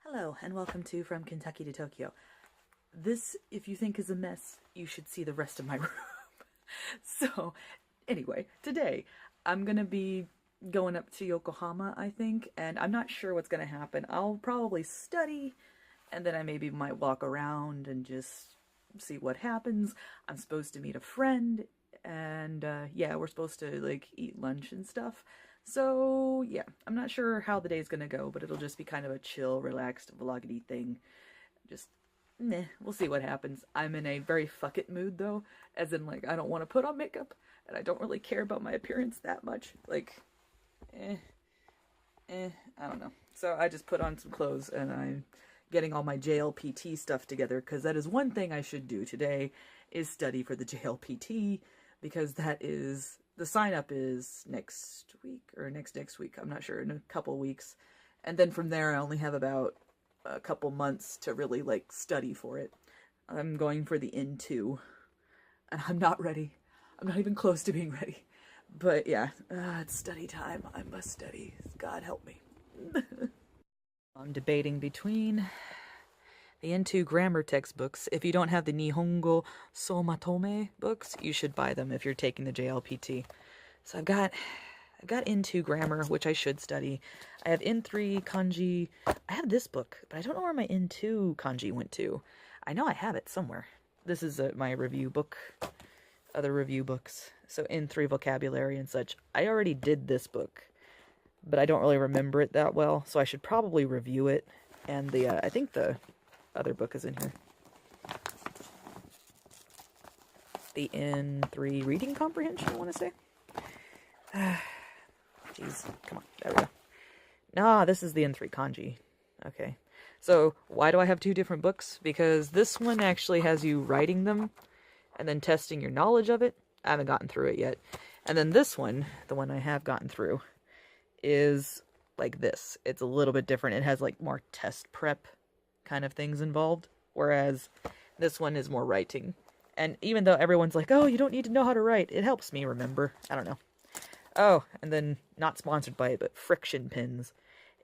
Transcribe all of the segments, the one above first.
Hello, and welcome to From Kentucky to Tokyo. This, if you think is a mess, you should see the rest of my room. So, anyway, today I'm gonna be going up to Yokohama, I think, and I'm not sure what's gonna happen. I'll probably study, and then I maybe might walk around and just see what happens. I'm supposed to meet a friend, and yeah, we're supposed to, like, eat lunch and stuff. So, yeah, I'm not sure how the day's gonna go, but it'll just be kind of a chill, relaxed, vloggedy thing. Just, meh, we'll see what happens. I'm in a very fuck it mood, though, as in, like, I don't want to put on makeup, and I don't really care about my appearance that much. Like, I don't know. So I just put on some clothes, and I'm getting all my JLPT stuff together, because that is one thing I should do today, is study for the JLPT, because that is... The sign-up is next week, or next week, I'm not sure, in a couple weeks. And then from there, I only have about a couple months to really, like, study for it. I'm going for the N2, and I'm not ready. I'm not even close to being ready. But yeah, it's study time. I must study. God help me. I'm debating between the N2 grammar textbooks. If you don't have the Nihongo Somatome books, you should buy them if you're taking the JLPT. So I've got N2 grammar, which I should study. I have N3 kanji. I have this book, but I don't know where my N2 kanji went to. I know I have it somewhere. This is my review book, other review books. So N3 vocabulary and such. I already did this book, but I don't really remember it that well, so I should probably review it. And I think the other book is in here. The N3 reading comprehension, I want to say. Jeez, come on, there we go. Nah, this is the N3 kanji. Okay. So, why do I have two different books? Because this one actually has you writing them, and then testing your knowledge of it. I haven't gotten through it yet. And then this one, the one I have gotten through, is like this. It's a little bit different. It has like more test prep kind of things involved, whereas this one is more writing. And even though everyone's like, oh, you don't need to know how to write, it helps me remember. I don't know. Oh, and then, not sponsored by it, but friction pins.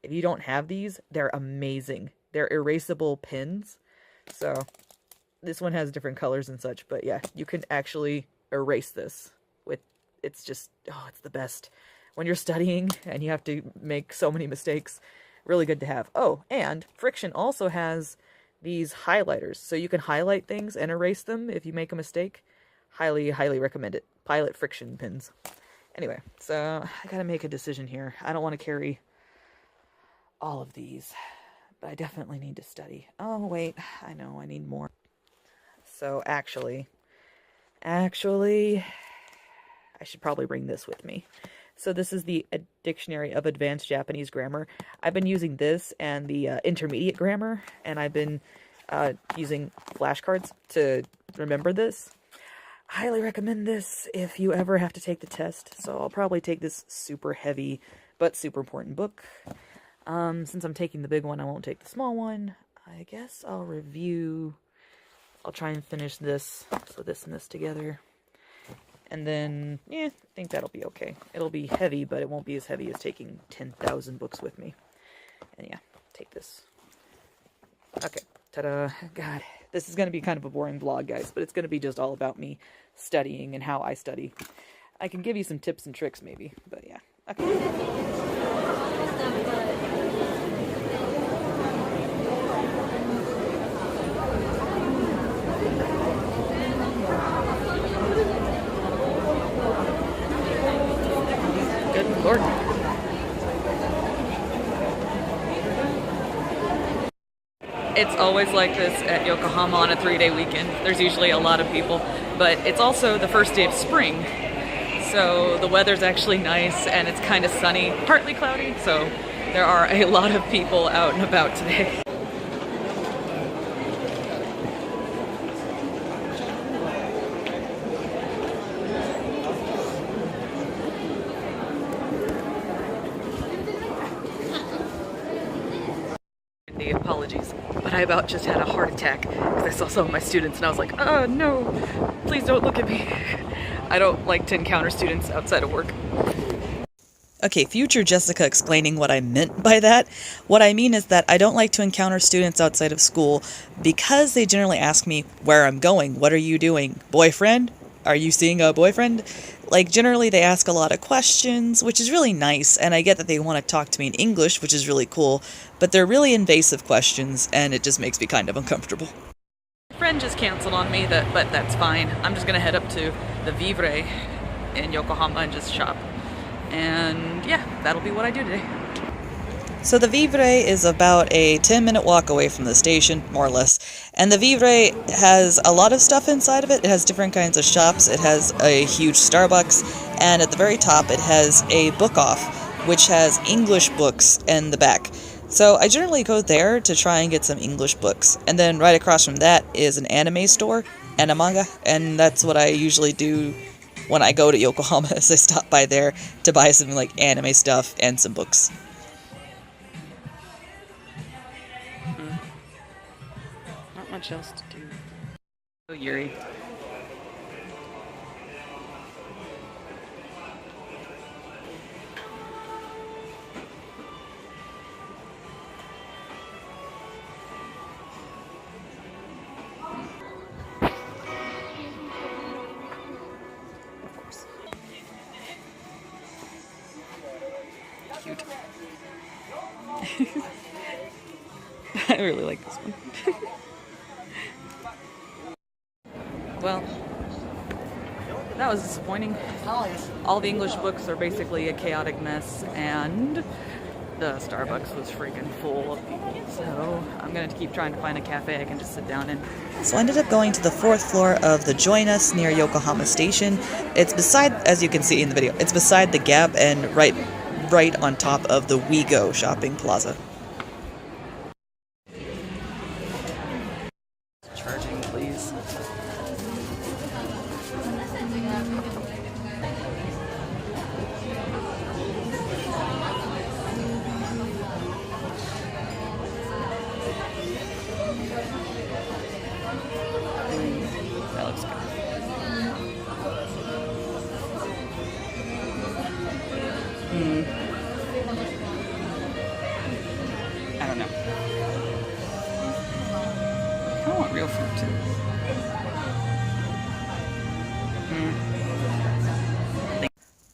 If you don't have these, they're amazing. They're erasable pins. So, this one has different colors and such, but yeah, you can actually erase this with, it's just, oh, it's the best. When you're studying and you have to make so many mistakes, really good to have. Oh, and Friction also has these highlighters, so you can highlight things and erase them if you make a mistake. Highly, highly recommend it. Pilot Friction pins. Anyway, so I gotta make a decision here. I don't want to carry all of these, but I definitely need to study. Oh, wait, I know, I need more. So actually, I should probably bring this with me. So this is the Dictionary of Advanced Japanese Grammar. I've been using this and the Intermediate Grammar, and I've been using flashcards to remember this. Highly recommend this if you ever have to take the test. So I'll probably take this super heavy but super important book. Since I'm taking the big one, I won't take the small one. I guess I'll try and finish this. So this and this together. And then, yeah, I think that'll be okay. It'll be heavy, but it won't be as heavy as taking 10,000 books with me. And yeah, take this. Okay, ta-da. God, this is going to be kind of a boring vlog, guys, but it's going to be just all about me studying and how I study. I can give you some tips and tricks, maybe, but yeah. Okay. Lord. It's always like this at Yokohama on a 3-day weekend. There's usually a lot of people, but it's also the first day of spring. So the weather's actually nice and it's kind of sunny, partly cloudy, so there are a lot of people out and about today. Apologies, but I about just had a heart attack because I saw some of my students and I was like, oh no, please don't look at me. I don't like to encounter students outside of work. Okay, future Jessica explaining what I meant by that. What I mean is that I don't like to encounter students outside of school because they generally ask me where I'm going. What are you doing? Boyfriend? Are you seeing a boyfriend? Like, generally they ask a lot of questions, which is really nice, and I get that they want to talk to me in English, which is really cool, but they're really invasive questions, and it just makes me kind of uncomfortable. My friend just canceled on me, but that's fine. I'm just gonna head up to the Vivre in Yokohama and just shop. And yeah, that'll be what I do today. So the Vivre is about a 10-minute walk away from the station, more or less. And the Vivre has a lot of stuff inside of it. It has different kinds of shops. It has a huge Starbucks. And at the very top, it has a book off, which has English books in the back. So I generally go there to try and get some English books. And then right across from that is an anime store and a manga. And that's what I usually do when I go to Yokohama, is I stop by there to buy some like anime stuff and some books. Not much else to do. Oh, Yuri. Cute. I really like this one. Well, that was disappointing. All the English books are basically a chaotic mess, and the Starbucks was freaking full of people. So I'm gonna keep trying to find a cafe I can just sit down in. So I ended up going to the 4th floor of the Join Us near Yokohama Station. It's beside, as you can see in the video, it's beside the Gap and right on top of the WeGo shopping plaza. Charging, please. That looks good. I don't know. I kind of want real food too.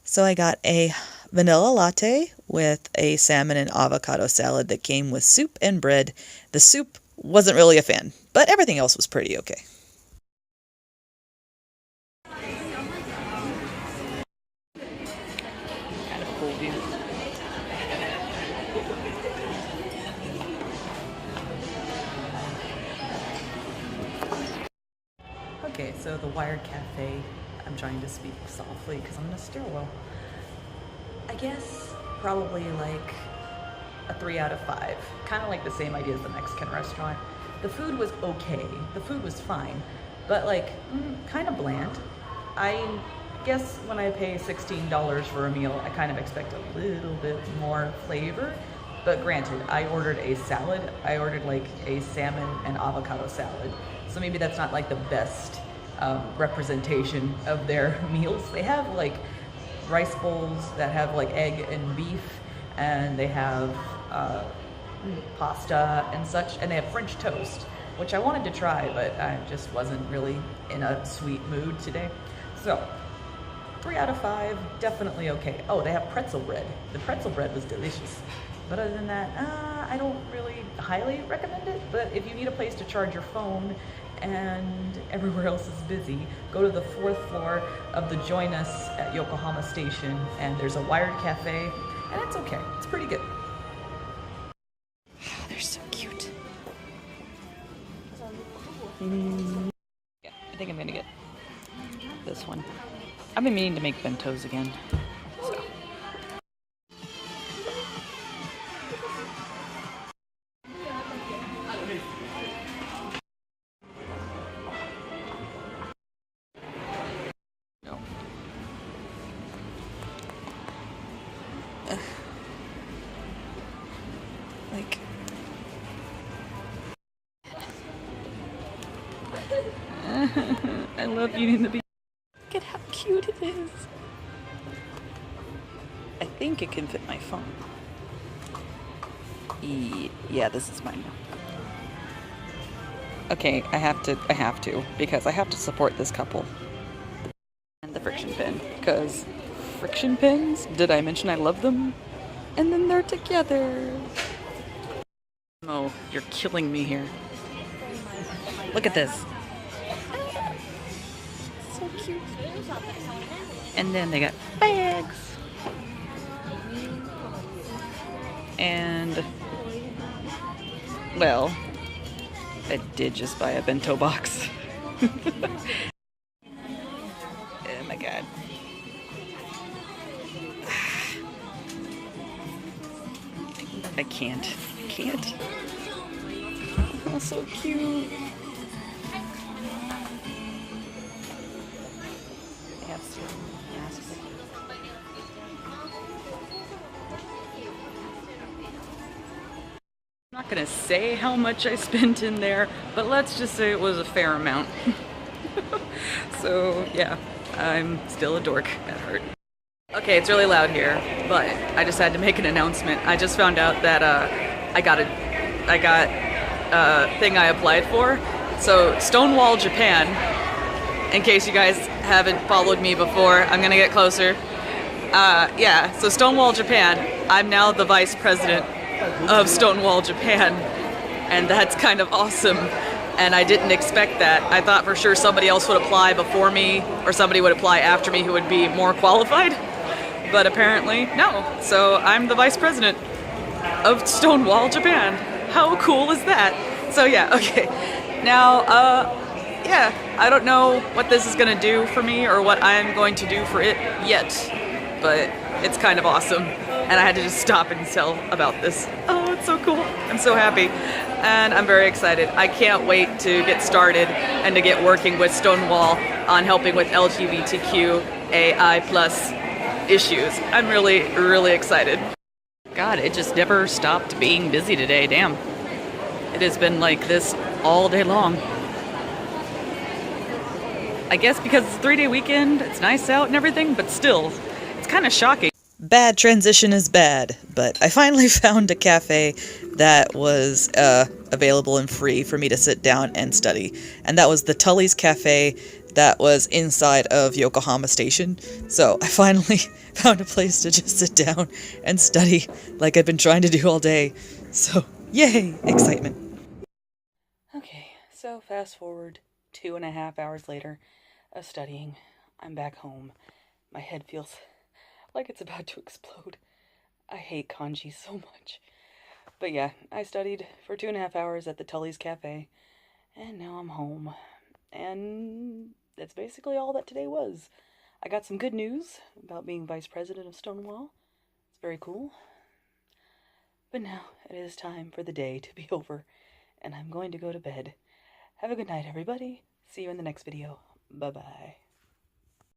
So I got a vanilla latte with a salmon and avocado salad that came with soup and bread. The soup wasn't really a fan, but everything else was pretty okay. Kind of cool view. Okay, so the Wired Cafe, I'm trying to speak softly because I'm in a stairwell. I guess probably like a 3 out of 5. Kind of like the same idea as the Mexican restaurant. The food was okay. The food was fine, but like kind of bland. I guess when I pay $16 for a meal, I kind of expect a little bit more flavor. But granted, I ordered a salad. I ordered like a salmon and avocado salad. So maybe that's not like the best representation of their meals. They have like rice bowls that have like egg and beef, and they have pasta and such, and they have French toast, which I wanted to try, but I just wasn't really in a sweet mood today. So 3 out of 5, definitely okay. Oh, they have pretzel bread. The pretzel bread was delicious. But other than that, I don't really highly recommend it. But if you need a place to charge your phone and everywhere else is busy, go to the 4th floor of the Join Us at Yokohama Station, and there's a Wired Cafe, and it's okay. It's pretty good. They're so cute. Yeah, I think I'm gonna get this one. I've been meaning to make bentos again. So. No. Like, I love eating the beef. Look at how cute it is. I think it can fit my phone. Yeah, this is mine now. Okay, I have to, because I have to support this couple. And the friction pin, because friction pins, did I mention I love them? And then they're together. Oh, you're killing me here. Look at this. So cute. And then they got bags. And, well, I did just buy a bento box. Oh my god. I can't. Oh, so cute. Yes. I'm not gonna say how much I spent in there, but let's just say it was a fair amount. So yeah, I'm still a dork at heart. Okay, it's really loud here, but I just had to make an announcement. I just found out that I got a thing I applied for. So Stonewall, Japan. In case you guys haven't followed me before, I'm gonna get closer. Yeah, so Stonewall, Japan. I'm now the vice president of Stonewall, Japan, and that's kind of awesome. And I didn't expect that. I thought for sure somebody else would apply before me, or somebody would apply after me who would be more qualified. But apparently, no. So I'm the vice president of Stonewall, Japan. How cool is that? So yeah, okay. Now, yeah, I don't know what this is gonna do for me or what I'm going to do for it yet, but it's kind of awesome. And I had to just stop and tell about this. Oh, it's so cool. I'm so happy. And I'm very excited. I can't wait to get started and to get working with Stonewall on helping with LGBTQAI+ issues. I'm really, really excited. God, it just never stopped being busy today, damn. It has been like this all day long. I guess because it's a 3-day weekend, it's nice out and everything, but still, it's kind of shocking. Bad transition is bad, but I finally found a cafe that was available and free for me to sit down and study. And that was the Tully's Cafe that was inside of Yokohama Station. So I finally found a place to just sit down and study like I've been trying to do all day. So, yay! Excitement. Okay, so fast forward 2.5 hours later of studying. I'm back home. My head feels like it's about to explode. I hate kanji so much. But yeah, I studied for 2.5 hours at the Tully's Cafe, and now I'm home. And that's basically all that today was. I got some good news about being vice president of Stonewall. It's very cool. But now it is time for the day to be over, and I'm going to go to bed. Have a good night, everybody. See you in the next video. Bye-bye.